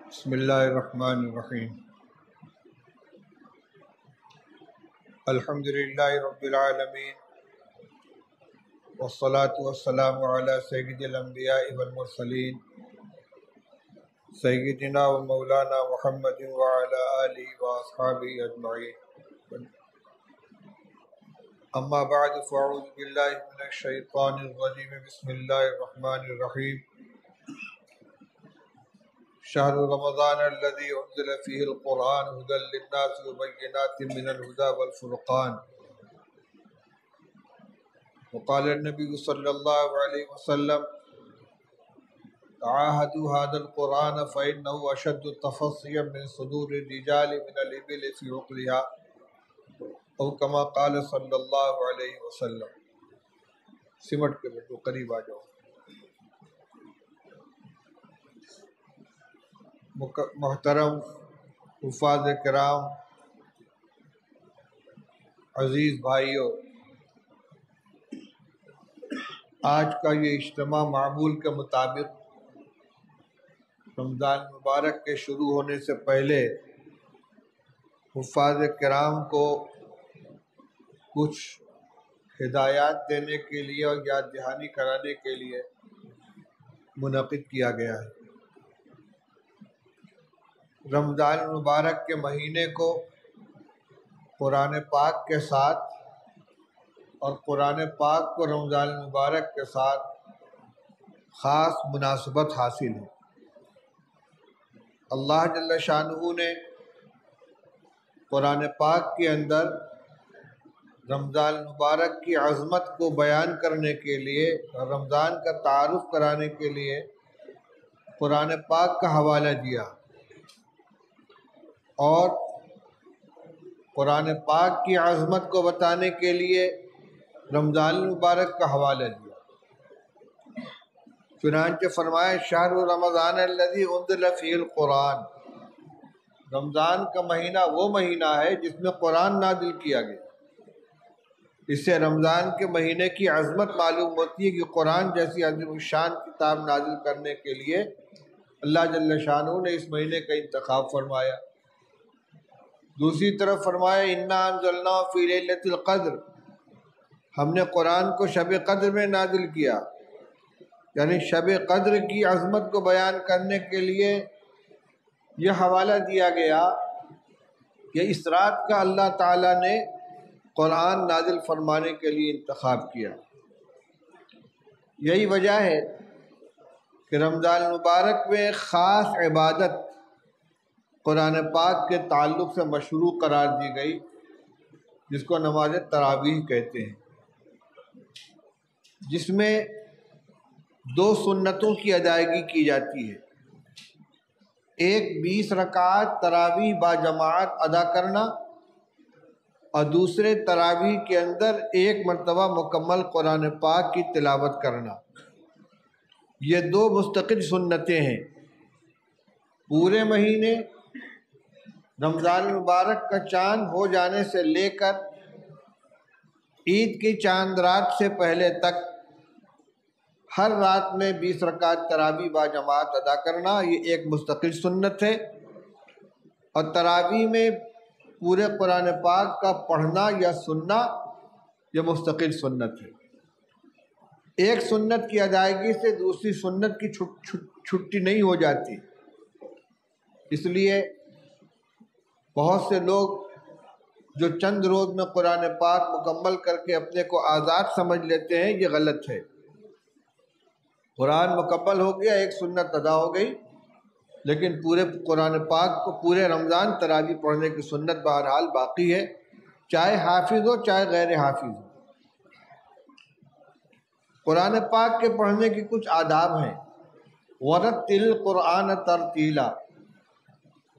بسم اللہ الرحمن الرحیم الحمد للہ رب العالمین والصلاة والسلام علی سید الانبیاء والمرسلین سیدنا و مولانا محمد وعلی آلہ واصحابہ اجمعین اما بعد فاعوذ باللہ من الشیطان الرجیم بسم اللہ الرحمن الرحیم شهر رمضان الذي أنزل فيه القرآن هدى للناس وبينات من الهدى والفرقان وقال النبي صلى الله عليه وسلم تعاهدوا هذا القرآن فإنه أشد تفصيا من صدور الرجال من الإبل في عقلها أو كما قال صلى الله عليه وسلم. سمٹ کے بیٹھو، قریب آ جاؤ. محترم حفاظ کرام، عزیز بھائیوں، آج کا یہ اجتماع معمول کے مطابق رمضان مبارک کے شروع ہونے سے پہلے حفاظ کرام کو کچھ ہدایات دینے کے لیے اور یاد دہانی کرانے کے لیے منعقد کیا گیا ہے. رمضان مبارک کے مہینے کو قرآن پاک کے ساتھ اور قرآن پاک کو رمضان مبارک کے ساتھ خاص مناسبت حاصل ہے. اللہ جل شانہ نے قرآن پاک کے اندر رمضان مبارک کی عظمت کو بیان کرنے کے لیے اور رمضان کا تعارف کرانے کے لیے قرآن پاک کا حوالہ دیا اور قرآن پاک کی عظمت کو بتانے کے لیے رمضان مبارک کا حوالہ دیا. چنانچہ فرمایا شہر رمضان الذی انزل فیہ القرآن، رمضان کا مہینہ وہ مہینہ ہے جس میں قرآن نازل کیا گیا. اس سے رمضان کے مہینے کی عظمت معلوم ہوتی ہے کہ قرآن جیسی عظیم الشان کتاب نازل کرنے کے لیے اللہ جل شانہ نے اس مہینے کا انتخاب فرمایا. دوسری طرف فرمایا انا انزلناہ فی لیلۃ القدر، ہم نے قرآن کو شب قدر میں نازل کیا، یعنی شب قدر کی عظمت کو بیان کرنے کے لیے یہ حوالہ دیا گیا کہ اس رات کا اللہ تعالیٰ نے قرآن نازل فرمانے کے لیے انتخاب کیا. یہی وجہ ہے کہ رمضان مبارک میں خاص عبادت قرآن پاک کے تعلق سے مشروع قرار دی گئی، جس کو نماز تراویح کہتے ہیں، جس میں 2 سنتوں کی ادائیگی کی جاتی ہے. ایک 20 رکعات تراویح با جماعت ادا کرنا اور دوسرے تراویح کے اندر 1 مرتبہ مکمل قرآن پاک کی تلاوت کرنا. یہ 2 مستقل سنتیں ہیں. پورے مہینے رمضان مبارک کا چاند ہو جانے سے لے کر عید کی چاند رات سے پہلے تک ہر رات میں 20 رکعت تراویح با جماعت ادا کرنا یہ ایک مستقل سنت ہے، اور تراویح میں پورے قرآن پاک کا پڑھنا یا سننا یہ مستقل سنت ہے. ایک سنت کی ادائیگی سے دوسری سنت کی چھٹی نہیں ہو جاتی. اس لیے بہت سے لوگ جو چند روز میں قرآن پاک مکمل کر کے اپنے کو آزاد سمجھ لیتے ہیں، یہ غلط ہے. قرآن مکمل ہو گیا، ایک سنت ادا ہو گئی، لیکن پورے قرآن پاک کو پورے رمضان تراویح پڑھنے کی سنت بہرحال باقی ہے، چاہے حافظ ہو چاہے غیر حافظ ہو. قرآن پاک کے پڑھنے کی کچھ آداب ہیں. وَرَتِّلِ الْقُرْآنَ تَرْتِیلًا،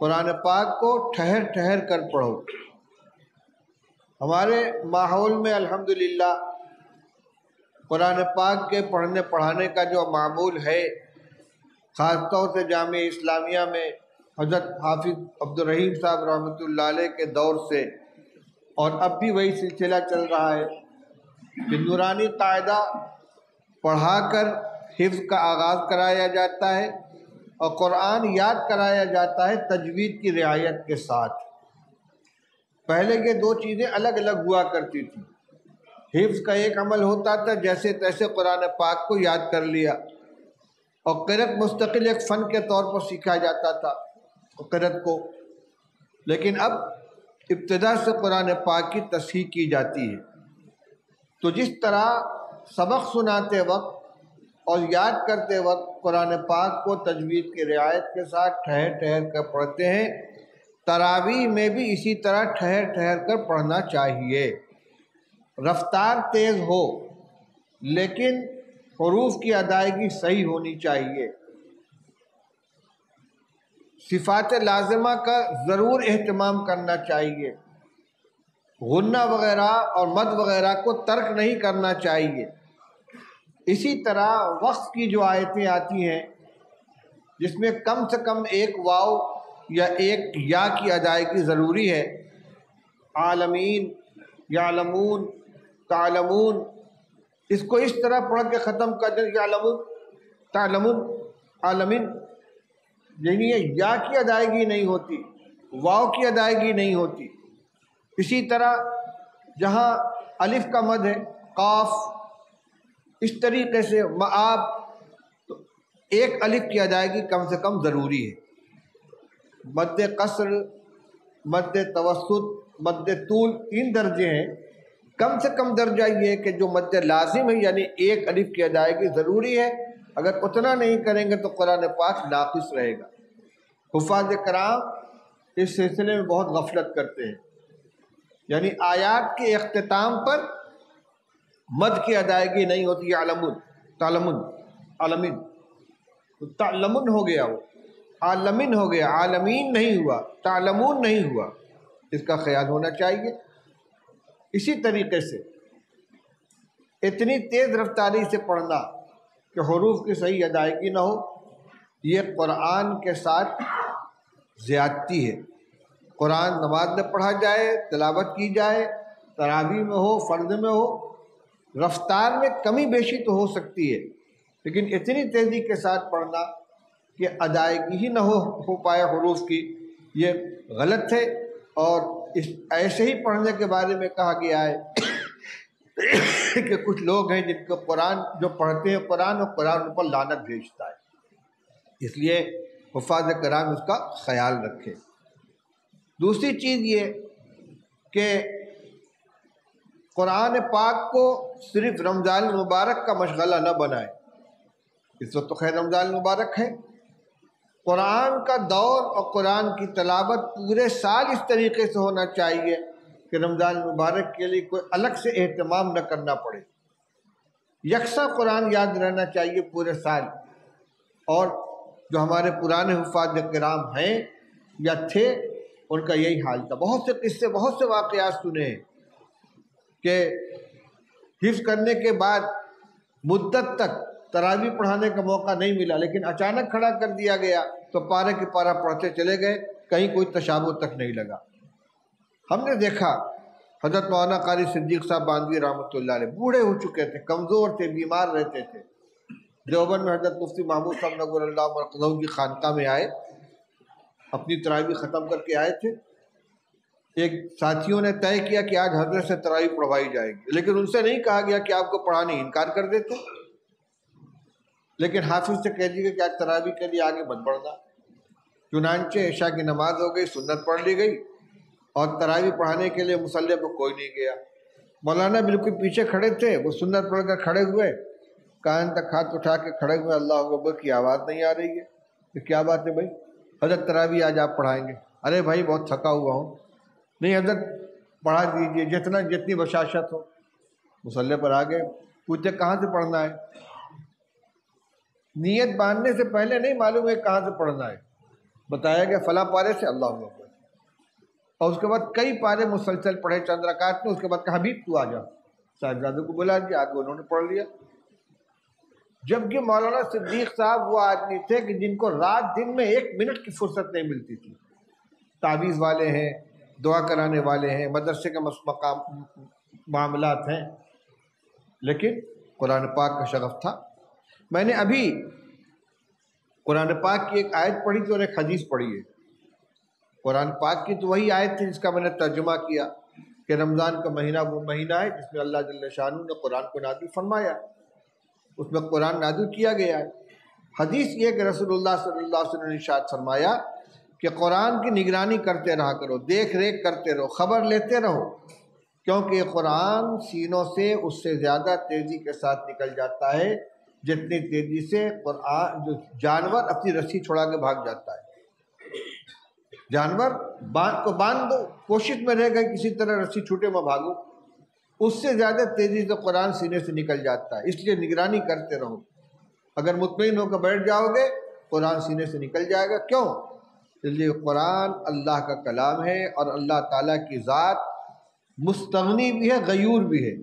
قرآن پاک کو ٹھہر ٹھہر کر پڑھو. ہمارے ماحول میں الحمدللہ قرآن پاک کے پڑھنے پڑھانے کا جو معمول ہے، خاص طور سے جامعہ اسلامیہ میں حضرت حافظ عبدالرحیم صاحب رحمۃ اللہ علیہ کے دور سے، اور اب بھی وہی سلسلہ چل رہا ہے کہ نورانی قاعدہ پڑھا کر حفظ کا آغاز کرایا جاتا ہے، اور قرآن یاد کرایا جاتا ہے تجوید کی رعایت کے ساتھ۔ پہلے یہ دو چیزیں الگ الگ ہوا کرتی تھیں۔ حفظ کا ایک عمل ہوتا تھا، جیسے تیسے قرآن پاک کو یاد کر لیا، اور قرأت مستقل ایک فن کے طور پر سیکھا جاتا تھا قرأت کو۔ لیکن اب ابتدا سے قرآن پاک کی تصحیح کی جاتی ہے۔ تو جس طرح سبق سناتے وقت اور یاد کرتے وقت قرآن پاک کو تجوید کی رعایت کے ساتھ ٹھہر ٹھہر کر پڑھتے ہیں، تراویح میں بھی اسی طرح ٹھہر ٹھہر کر پڑھنا چاہیے۔ رفتار تیز ہو لیکن حروف کی ادائیگی صحیح ہونی چاہیے۔ صفات لازمہ کا ضرور اہتمام کرنا چاہیے۔ غنہ وغیرہ اور مد وغیرہ کو ترک نہیں کرنا چاہیے۔ اسی طرح وقف کی جو آیتیں آتی ہیں جس میں کم سے کم ایک واو یا ایک یا کی ادائیگی ضروری ہے، عالمین، یعلمون، تعلمون، اس کو اس طرح پڑھ کے ختم کر دیں، یعلمون، تعلمون، عالمین، یعنی یہ یا کی ادائیگی نہیں ہوتی، واو کی ادائیگی نہیں ہوتی۔ اسی طرح جہاں الف کا مد ہے، قاف، اس طریقے سے مآب، تو ایک الف کی ادائیگی کم سے کم ضروری ہے۔ مد قصر، مد توسط، مد طول، 3 درجے ہیں۔ کم سے کم درجہ یہ ہے کہ جو مد لازم ہے، یعنی ایک الف کی ادائیگی ضروری ہے، اگر اتنا نہیں کریں گے تو قرآن پاک ناقص رہے گا۔ حفاظ کرام اس سلسلے میں بہت غفلت کرتے ہیں، یعنی آیات کے اختتام پر مد کی ادائیگی نہیں ہوتی، یعلمون، تعلمون، عالمین، تعلمون ہو گیا، وہ عالمین ہو گیا، عالمین نہیں ہوا، تعلمون نہیں ہوا، اس کا خیال ہونا چاہیے۔ اسی طریقے سے اتنی تیز رفتاری سے پڑھنا کہ حروف کی صحیح ادائیگی نہ ہو، یہ قرآن کے ساتھ زیادتی ہے۔ قرآن نماز میں پڑھا جائے، تلاوت کی جائے، تراویح میں ہو، فرض میں ہو، رفتار میں کمی بیشی تو ہو سکتی ہے، لیکن اتنی تیزی کے ساتھ پڑھنا کہ ادائیگی ہی نہ ہو پائے حروف کی، یہ غلط ہے۔ اور ایسے ہی پڑھنے کے بارے میں کہا گیا ہے کہ کچھ لوگ ہیں جن کو قرآن جو پڑھتے ہیں قرآن، اور قرآن ان پر لعنت بھیجتا ہے، اس لیے حفاظ کرام اس کا خیال رکھے۔ دوسری چیز یہ کہ قرآن پاک کو صرف رمضان المبارک کا مشغلہ نہ بنائے۔ اس وقت تو خیر رمضان المبارک ہے، قرآن کا دور اور قرآن کی تلاوت پورے سال اس طریقے سے ہونا چاہیے کہ رمضان المبارک کے لیے کوئی الگ سے اہتمام نہ کرنا پڑے۔ یکساں قرآن یاد رہنا چاہیے پورے سال۔ اور جو ہمارے پرانے حفاظ کرام ہیں یا تھے، ان کا یہی حال تھا۔ بہت سے قصے، بہت سے واقعات سنے ہیں کہ حفظ کرنے کے بعد مدت تک تراویح پڑھانے کا موقع نہیں ملا، لیکن اچانک کھڑا کر دیا گیا تو پارے کی پارہ پڑھتے چلے گئے، کہیں کوئی تشابہ تک نہیں لگا۔ ہم نے دیکھا حضرت مولانا قاری صدیق صاحب باندھوی رحمۃ اللہ علیہ بوڑھے ہو چکے تھے، کمزور تھے، بیمار رہتے تھے۔ دیوبند میں حضرت مفتی محمود صاحب نور اللہ مرقدہ کی خانقاہ میں آئے، اپنی تراویح ختم کر کے آئے تھے۔ ایک ساتھیوں نے طے کیا کہ آج حضرت سے تراویح پڑھوائی جائے گی، لیکن ان سے نہیں کہا گیا کہ آپ کو پڑھانے، انکار کر دیتے، لیکن حافظ سے کہہ دیے کہ آج تراویح کے لیے آگے مت بڑھنا۔ چنانچہ عشاء کی نماز ہو گئی، سنت پڑھ لی گئی، اور تراویح پڑھانے کے لیے مصلی پر کوئی نہیں گیا۔ مولانا بالکل پیچھے کھڑے تھے، وہ سنت پڑھ کر کھڑے ہوئے، کان تک ہاتھ اٹھا کے کھڑے ہوئے، اللہ اکبر کی آواز نہیں آ رہی ہے کہ کیا بات ہے بھائی؟ حضرت تراویح آج آپ پڑھائیں گے؟ ارے بھائی بہت تھکا ہوا ہوں۔ نہیں حضرت پڑھا دیجئے، جتنی بشاشت ہو۔ مصلی پر آ گئے، پوچھتے کہاں سے پڑھنا ہے؟ نیت باندھنے سے پہلے نہیں معلوم ہے کہاں سے پڑھنا ہے، بتایا گیا فلاں پارے سے، اللہ اکبر، اور اس کے بعد کئی پارے مسلسل پڑھے چند رکعت میں۔ اس کے بعد کہا حبیب تو آ جا، صاحبزادوں کو بلا دیا، آگے انہوں نے پڑھ لیا۔ جبکہ مولانا صدیق صاحب وہ آدمی تھے کہ جن کو رات دن میں 1 منٹ کی فرصت نہیں ملتی تھی۔ تعویذ والے ہیں، دعا کرانے والے ہیں، مدرسے کے مقام معاملات ہیں، لیکن قرآن پاک کا شغف تھا۔ میں نے ابھی قرآن پاک کی ایک آیت پڑھی تھی اور ایک حدیث پڑھی ہے۔ قرآن پاک کی تو وہی آیت تھی جس کا میں نے ترجمہ کیا کہ رمضان کا مہینہ وہ مہینہ ہے جس میں اللہ جل شانہ نے قرآن کو نازل فرمایا، اس میں قرآن نازل کیا گیا ہے۔ حدیث یہ کہ رسول اللہ صلی اللہ علیہ وسلم نے ارشاد فرمایا کہ قرآن کی نگرانی کرتے رہا کرو، دیکھ ریکھ کرتے رہو، خبر لیتے رہو، کیونکہ یہ قرآن سینوں سے اس سے زیادہ تیزی کے ساتھ نکل جاتا ہے جتنی تیزی سے قرآن جو جانور اپنی رسی چھڑا کے بھاگ جاتا ہے۔ جانور کو باندھ دو، کوشش میں رہے گا کسی طرح رسی چھوٹے میں بھاگو، اس سے زیادہ تیزی سے قرآن سینے سے نکل جاتا ہے۔ اس لیے نگرانی کرتے رہو، اگر مطمئن ہو کر بیٹھ جاؤ گے قرآن سینے سے نکل جائے گا۔ کیوں؟ اس لیے قرآن اللہ کا کلام ہے اور اللہ تعالیٰ کی ذات مستغنی بھی ہے، غیور بھی ہے،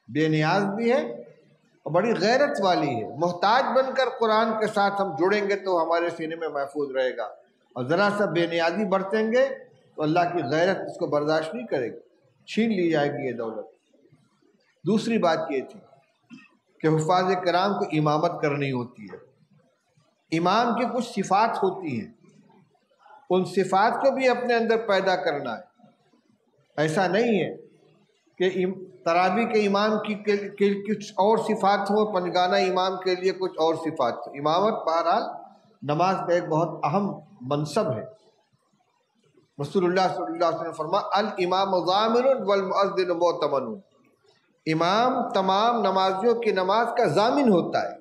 بے نیاز بھی ہے اور بڑی غیرت والی ہے۔ محتاج بن کر قرآن کے ساتھ ہم جڑیں گے تو ہمارے سینے میں محفوظ رہے گا، اور ذرا سا بے نیازی برتیں گے تو اللہ کی غیرت اس کو برداشت نہیں کرے گی، چھین لی جائے گی یہ دولت۔ دوسری بات یہ تھی کہ حفاظ کرام کو امامت کرنی ہوتی ہے۔ امام کی کچھ صفات ہوتی ہیں، ان صفات کو بھی اپنے اندر پیدا کرنا ہے۔ ایسا نہیں ہے کہ تراویح کے امام کی کچھ اور صفات ہوں، پنجگانہ امام کے لیے کچھ اور صفات ہوں۔ امامت بہرحال نماز کا ایک بہت اہم منصب ہے۔ رسول اللہ صلی اللہ علیہ وسلم نے فرمایا الامام ضامن والمؤذن مؤتمن، امام تمام نمازیوں کی نماز کا ضامن ہوتا ہے،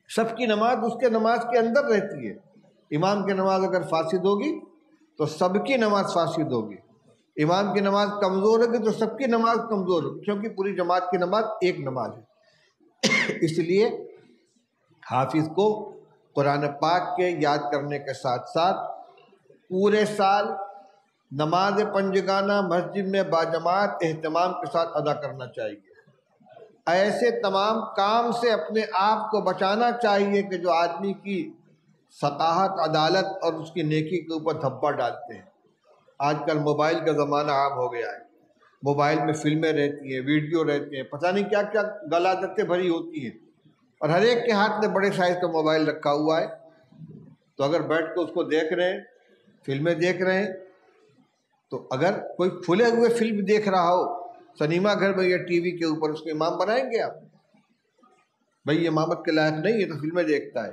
سب کی نماز اس کے نماز کے اندر رہتی ہے۔ امام کی نماز اگر فاسد ہوگی تو سب کی نماز فاسد ہوگی، امام کی نماز کمزور ہوگی تو سب کی نماز کمزور ہوگی، کیونکہ پوری جماعت کی نماز ایک نماز ہے۔ اس لیے حافظ کو قرآن پاک کے یاد کرنے کے ساتھ ساتھ پورے سال نماز پنجگانہ مسجد میں باجماعت اہتمام کے ساتھ ادا کرنا چاہیے۔ ایسے تمام کام سے اپنے آپ کو بچانا چاہیے کہ جو آدمی کی ثقافت، عدالت اور اس کی نیکی کے اوپر دھبا ڈالتے ہیں۔ آج کل موبائل کا زمانہ عام ہو گیا ہے، موبائل میں فلمیں رہتی ہیں، ویڈیو رہتے ہیں، پتہ نہیں کیا کیا غلاظتیں بھری ہوتی ہیں، اور ہر ایک کے ہاتھ میں بڑے سائز کا موبائل رکھا ہوا ہے۔ تو اگر بیٹھ کے اس کو دیکھ رہے ہیں، فلمیں دیکھ رہے ہیں، تو اگر کوئی کھلے ہوئے فلم دیکھ رہا ہو سنیما گھر میں یا ٹی وی کے اوپر، اس کو امام بنائیں گے آپ؟ بھائی یہ امامت کے لائق نہیں ہے، تو فلمیں دیکھتا ہے۔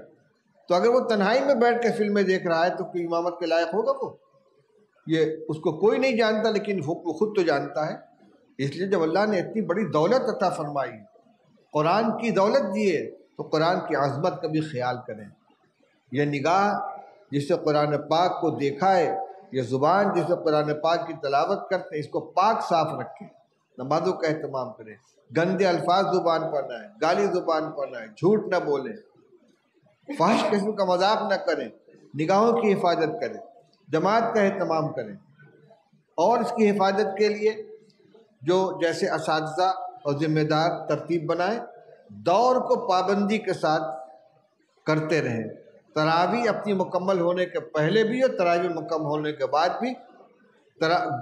تو اگر وہ تنہائی میں بیٹھ کے فلمیں دیکھ رہا ہے تو کوئی امامت کے لائق ہوگا وہ؟ یہ اس کو کوئی نہیں جانتا، لیکن وہ خود تو جانتا ہے۔ اس لیے جب اللہ نے اتنی بڑی دولت عطا فرمائی، قرآن کی دولت دی ہے، تو قرآن کی عظمت کا بھی خیال کریں۔ یہ نگاہ جس سے قرآن پاک کو دیکھا ہے، یہ زبان جس سے قرآن پاک کی تلاوت کرتے ہیں، اس کو پاک صاف رکھیں، نمازوں کا اہتمام کریں، گندے الفاظ زبان پر نہ آئیں، گالی زبان پر نہ آئیں، جھوٹ نہ بولیں، فحش قسم کا مذاق نہ کریں، نگاہوں کی حفاظت کریں، جماعت کا اہتمام کریں۔ اور اس کی حفاظت کے لیے جو جیسے اساتذہ اور ذمہ دار ترتیب بنائیں، دور کو پابندی کے ساتھ کرتے رہیں۔ تراویح اپنی مکمل ہونے کے پہلے بھی اور تراویح مکمل ہونے کے بعد بھی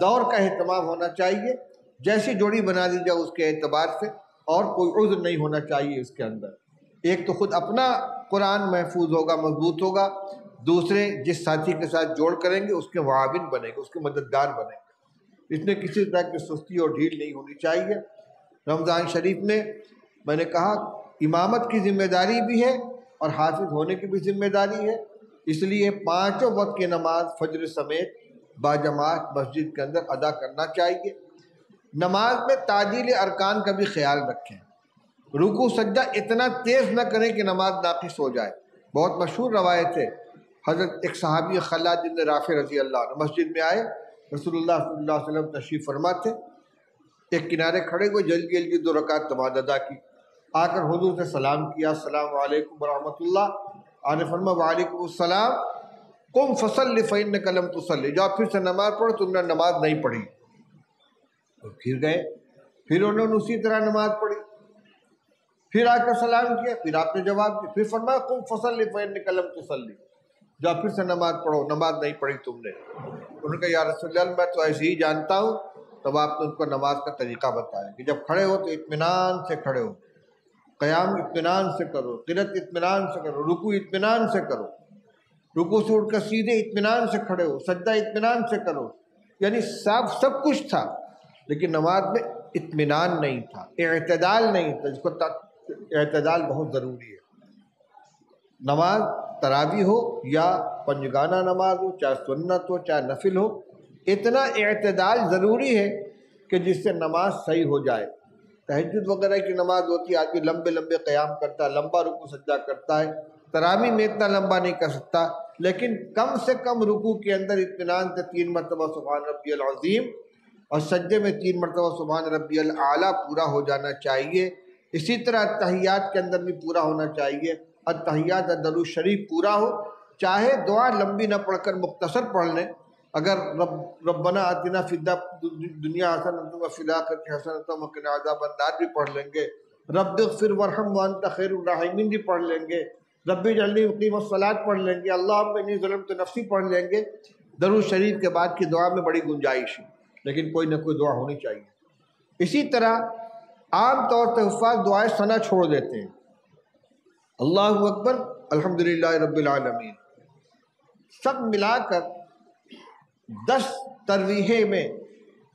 دور کا اہتمام ہونا چاہیے۔ جیسی جوڑی بنا دی جائے اس کے اعتبار سے، اور کوئی عذر نہیں ہونا چاہیے اس کے اندر۔ ایک تو خود اپنا قرآن محفوظ ہوگا، مضبوط ہوگا، دوسرے جس ساتھی کے ساتھ جوڑ کریں گے اس کے معاون بنے گے، اس کے مددگار بنے گے۔ اس میں کسی طرح کی سستی اور ڈھیل نہیں ہونی چاہیے۔ رمضان شریف میں نے کہا امامت کی ذمہ داری بھی ہے اور حافظ ہونے کی بھی ذمہ داری ہے، اس لیے پانچوں وقت کی نماز فجر سمیت باجماعت مسجد کے اندر ادا کرنا چاہیے۔ نماز میں تعدیل ارکان کا بھی خیال رکھیں، رکوع سجدہ اتنا تیز نہ کریں کہ نماز ناقص ہو جائے۔ بہت مشہور روایت ہے، حضرت ایک صحابی خلاد بن رافع رضی اللہ عنہ مسجد میں آئے، رسول اللہ صلی اللہ علیہ وسلم تشریف فرما تھے، ایک کنارے کھڑے ہوئے، جلدی جلدی 2 رکعت نماز ادا کی، آ کر حضور سے سلام کیا، السلام علیکم ورحمۃ اللہ۔ آپ نے فرمایا وعلیکم السلام، قم فصلی فإنک لم تصلی، جاؤ پھر سے نماز پڑھو، تم نے نماز نہیں پڑھی۔ تو پھر گئے، پھر انہوں نے اسی طرح نماز پڑھی، پھر آ کر سلام کیا، پھر آپ نے جواب دیا، پھر فرمایا قم فصلی فإنک لم تصلی، جاؤ پھر سے نماز پڑھو، نماز نہیں پڑھی تم نے۔ انہوں نے کہا یا رسول اللہ میں تو ایسے ہی جانتا ہوں۔ تب آپ نے ان کو نماز کا طریقہ بتایا کہ جب کھڑے ہو تو اطمینان سے کھڑے ہو، قیام اطمینان سے کرو، قرات اطمینان سے کرو، رکوع اطمینان سے کرو، رکوع سے اٹھ کر سیدھے اطمینان سے کھڑے ہو، سجدہ اطمینان سے کرو. یعنی سب کچھ تھا، لیکن نماز میں اطمینان نہیں تھا، اعتدال نہیں تھا، جس کو اعتدال بہت ضروری ہے. نماز تراویح ہو یا پنجگانہ نماز ہو، چاہے سنت ہو چاہے نفل ہو، اتنا اعتدال ضروری ہے کہ جس سے نماز صحیح ہو جائے. تہجد وغیرہ کی نماز ہوتی ہے، آدمی لمبے لمبے قیام کرتا ہے، لمبا رکوع سجدہ کرتا ہے. تراویح میں اتنا لمبا نہیں کر سکتا، لیکن کم سے کم رکوع کے اندر اطمینان سے 3 مرتبہ سبحان ربی العظیم اور سجدے میں 3 مرتبہ سبحان ربی الاعلیٰ پورا ہو جانا چاہیے. اسی طرح تحیات کے اندر بھی پورا ہونا چاہیے. التحیات درود شریف پورا ہو، چاہے دعا لمبی نہ پڑھ کر مختصر پڑھ لیں. اگر ربنا آتنا فی الدنیا حسنۃ وفی الآخرۃ حسنۃ وقنا عذاب النار بھی پڑھ لیں گے، رب اغفر وارحم وانت خیر الراحمین بھی پڑھ لیں گے، رب اجعلنی مقیم الصلاۃ پڑھ لیں گے، اللہم انی ظلمت نفسی پڑھ لیں گے. درود شریف کے بعد کی دعا میں بڑی گنجائش ہے، لیکن کوئی نہ کوئی دعا ہونی چاہیے. اسی طرح عام طور سے حفاظ دعائے ثنا چھوڑ دیتے ہیں. اللہ اکبر الحمدللہ رب العالمین سب ملا کر 10 ترویحیں میں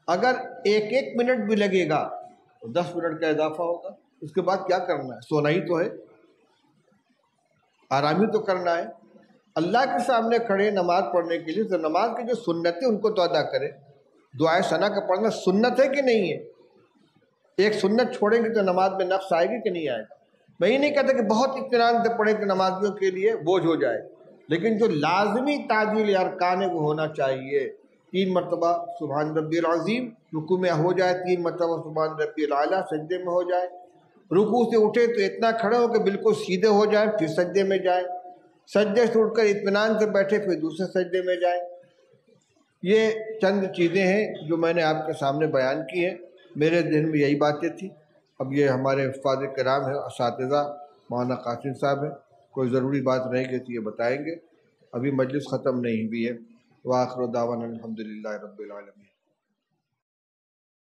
اگر ایک منٹ بھی لگے گا تو 10 منٹ کا اضافہ ہوگا. اس کے بعد کیا کرنا ہے؟ سونا ہی تو ہے، آرام ہی تو کرنا ہے. اللہ کے سامنے کھڑے نماز پڑھنے کے لیے تو نماز کی جو سنت ہے ان کو تو ادا کرے. دعائے ثنا کا پڑھنا سنت ہے کہ نہیں ہے؟ ایک سنت چھوڑیں گے تو نماز میں نقص آئے گی کہ نہیں آئے گا؟ میں یہ نہیں کہتا کہ بہت اطمینان سے پڑھیں کہ نمازیوں کے لیے بوجھ ہو جائے، لیکن جو لازمی تعدیل ارکان ہے وہ ہونا چاہیے. 3 مرتبہ سبحان ربی العظیم رکوع میں ہو جائے، 3 مرتبہ سبحان ربی الاعلیٰ سجدے میں ہو جائے، رکوع سے اٹھے تو اتنا کھڑے ہو کہ بالکل سیدھے ہو جائے، پھر سجدے میں جائے، سجدے سے اٹھ کر اطمینان سے بیٹھے پھر دوسرے سجدے میں جائے. یہ چند چیزیں ہیں جو میں نے آپ کے سامنے بیان کی ہیں. میرے ذہن میں یہی باتیں تھیں. اب یہ ہمارے حفاظ کرام ہیں، اساتذہ مولانا قاسم صاحب ہیں، کوئی ضروری بات رہے گی تو یہ بتائیں گے. ابھی مجلس ختم نہیں ہوئی ہے. وآخر دعوانا الحمدللہ رب العالمین.